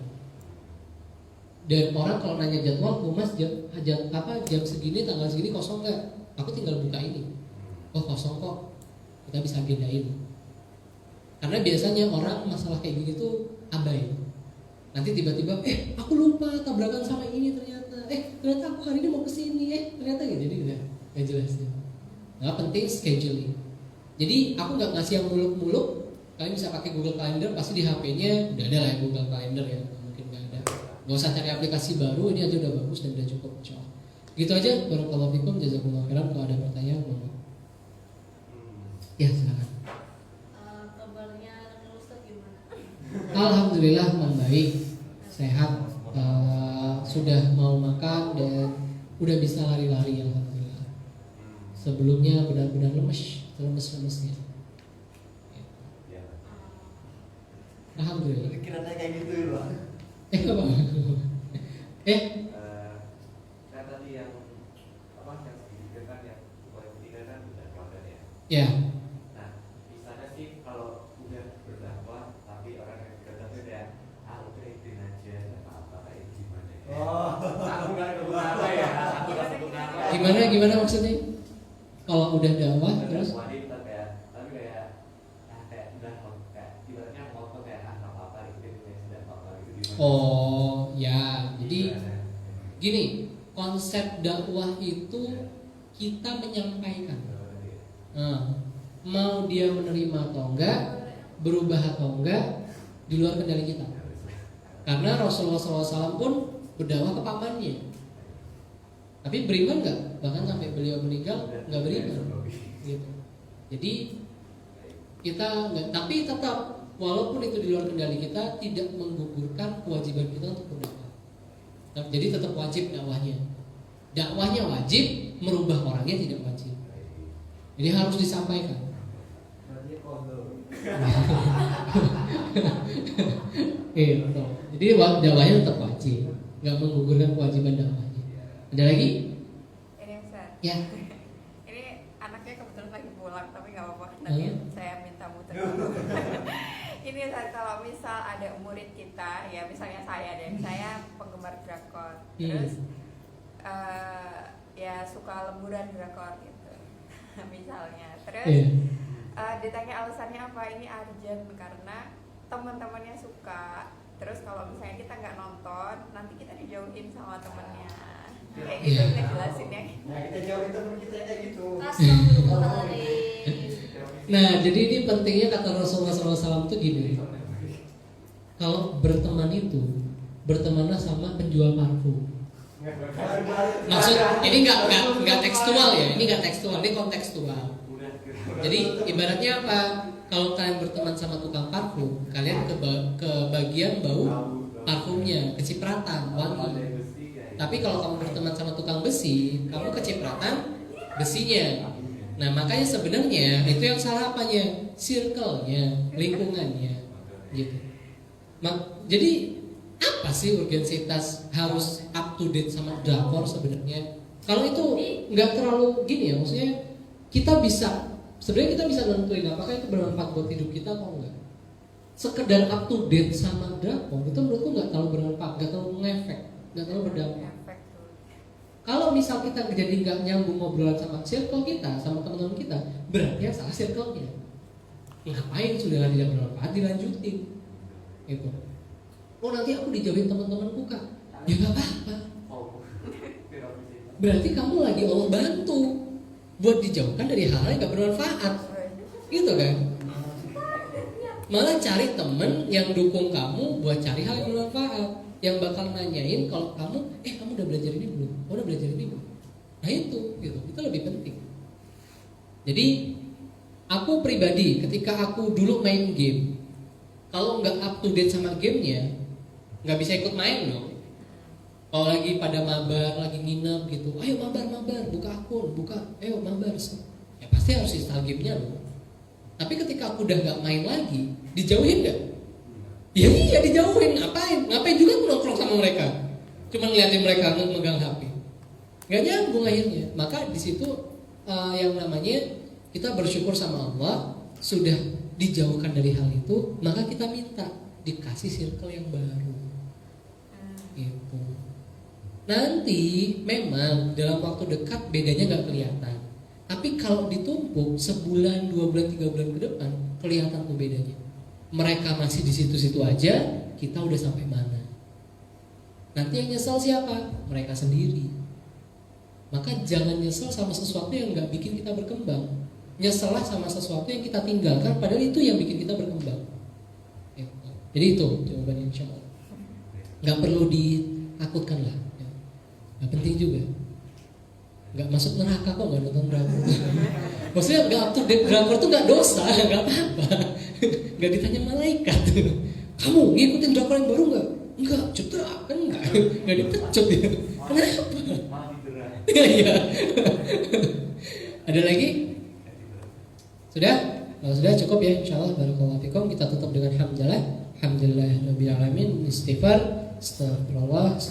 Dan orang kalau nanya jadwal, mas jam segini tanggal segini kosong nggak? Aku tinggal buka ini. Oh kosong kok. Kita bisa bedain. Karena biasanya orang masalah kayak gini tuh abai. Nanti tiba-tiba, aku lupa tabrakan sama ini ternyata. Ternyata aku hari ini mau kesini. Ternyata gitu. Jadi udah nggak jelas. Nggak penting scheduling. Jadi aku nggak ngasih yang muluk-muluk. Kalian bisa pakai Google Calendar. Pasti di HP-nya udah ada lah ya Google Calendar ya. Mungkin nggak ada. Nggak usah cari aplikasi baru. Ini aja udah bagus dan udah cukup. Gitu aja. Barakallahu fikum. Jazakumullah khairan. Kalau ada pertanyaan, mohon. Ya silakan.
Kabarnya anak Ustaz gimana?
Alhamdulillah membaik, sehat, sudah mau makan dan udah bisa lari-lari alhamdulillah. Sebelumnya benar-benar lemes-lemesnya. Alhamdulillah.
Pikirannya kayak gitu loh.
Apa?
Kan tadi yang segitiga kan yang upaya ketiga kan udah keluar ya.
Ya.
Nah, misalnya sih kalau udah berdakwah tapi orang yang berdakwah udah udah ikutin aja apa kayak gimana ya. Aku kan sebut nama ya. Aku kan sebut nama.
Gimana maksudnya? Kalau udah dakwah terus
wanita udah kayak ibaratnya moto kayak nggak apa-apa ikutin yang sudah apa-apa gitu gimana?
Oh ya, jadi
Gimana?
gini, konsep dakwah itu kita menyampaikan. Nah, mau dia menerima atau enggak, berubah atau enggak, di luar kendali kita. Karena Rasulullah SAW pun berdakwah ke pamannya. Tapi beriman enggak? Bahkan sampai beliau meninggal enggak beriman. Gitu. Jadi kita enggak, tapi tetap walaupun itu di luar kendali kita, tidak menggugurkan kewajiban kita untuk berdakwah. Nah, jadi tetap wajib dakwahnya. Dakwahnya wajib, merubah orangnya tidak wajib. Jadi harus disampaikan. Gitu. Jadi dakwahnya tetap wajib, nggak menggugurkan kewajiban dakwahnya. Ada lagi?
Ini Ustaz.
Ya.
Ini anaknya kebetulan lagi pulang tapi nggak apa-apa. Nanti saya minta muter. Ini Ustaz, kalau misal ada murid kita, ya misalnya saya penggemar drakor, terus ya suka lemburan drakor gitu, misalnya. Terus ditanya alasannya apa, ini urgent karena teman-temannya suka. Terus kalau misalnya kita nggak nonton, nanti kita dijauhin sama temennya. Kayak gitu kita jelasin ya.
Nah kita jauhin teman kita kayak gitu.
Astagfirullahaladzim.
Nah, jadi ini pentingnya kata Rasulullah SAW itu gini. Kalau berteman itu bertemanlah sama penjual parfum. Maksud ini nggak tekstual ya, ini nggak tekstual, ini kontekstual. Jadi ibaratnya apa? Kalau kalian berteman sama tukang parfum, kalian ke bagian bau parfumnya, kecipratan, wangi. Tapi kalau kamu berteman sama tukang besi, kamu kecipratan besinya. Nah makanya sebenarnya itu yang salah apanya? Circle-nya, lingkungannya, gitu. Jadi apa sih urgensitas harus up to date sama drakor sebenarnya? Kalau itu nggak terlalu gini ya, maksudnya kita sebenarnya kita bisa nentuin apakah itu bermanfaat buat hidup kita atau enggak. Sekedar up to date sama drakor itu menurutku nggak terlalu bermanfaat, nggak terlalu ngefek, nggak terlalu berdampak. Kalau misal kita jadi nggak nyambung ngobrolan sama circle kita, sama teman-teman kita, berarti yang salah circle-nya. Ngapain sudah tidak bermanfaat dilanjutin? Gitu. Oh nanti aku dijauhin teman-temanku kak, ya nggak apa-apa. Berarti kamu lagi Allah bantu buat dijauhkan dari hal-hal yang nggak bermanfaat, gitu kan? Malah cari temen yang dukung kamu buat cari hal yang bermanfaat, yang bakal nanyain kalau kamu, kamu udah belajar ini belum? Oh, udah belajar ini belum? Nah itu, gitu, itu lebih penting. Jadi aku pribadi ketika aku dulu main game, kalau nggak up to date sama gamenya, nggak bisa ikut main dong. Kalau lagi pada mabar, lagi nginep gitu, ayo mabar, buka akun, ayo mabar. Ya pasti harus install gamenya loh. Tapi ketika aku udah nggak main lagi, dijauhin nggak? Ya iya dijauhin, ngapain juga aku nongkrong sama mereka, cuma ngeliatin mereka megang HP, nggak nyambung akhirnya. Maka di situ yang namanya kita bersyukur sama Allah sudah dijauhkan dari hal itu, maka kita minta dikasih circle yang baru. Gitu. Nanti memang dalam waktu dekat bedanya nggak kelihatan, tapi kalau ditumpuk sebulan, 2 bulan, 3 bulan ke depan kelihatan tuh bedanya. Mereka masih di situ-situ aja, kita udah sampai mana? Nanti yang nyesel siapa? Mereka sendiri. Maka jangan nyesel sama sesuatu yang nggak bikin kita berkembang. Nyesellah sama sesuatu yang kita tinggalkan, padahal itu yang bikin kita berkembang. Jadi itu jawabannya insya Allah. Nggak perlu ditakutkan lah. Nggak penting juga. Nggak masuk neraka kok nggak nonton drakor. Maksudnya nggak up to date drakor tuh nggak dosa, nggak apa-apa. Nggak ditanya malaikat. Kamu ngikutin drakor yang baru nggak? Enggak, cedera kan nggak dipecut ya. Kenapa? Iya. Ada lagi? Sudah? Kalau sudah cukup ya, insyaallah. Barakallahu fikum. Kita tutup dengan hamdalah. Alhamdulillahirabbil alamin. Istighfar, astagfirullah.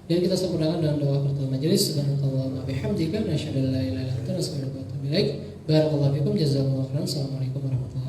Dan kita sempurnakan dalam doa pertama majelis. Subhanallah wa bihamdika, nasyhadu an la ilaha illa anta, nastaghfiruka wa natubu ilaik. Barakallahu fikum, jazakumullahu khairan. Assalamualaikum warahmatullahi wabarakatuh.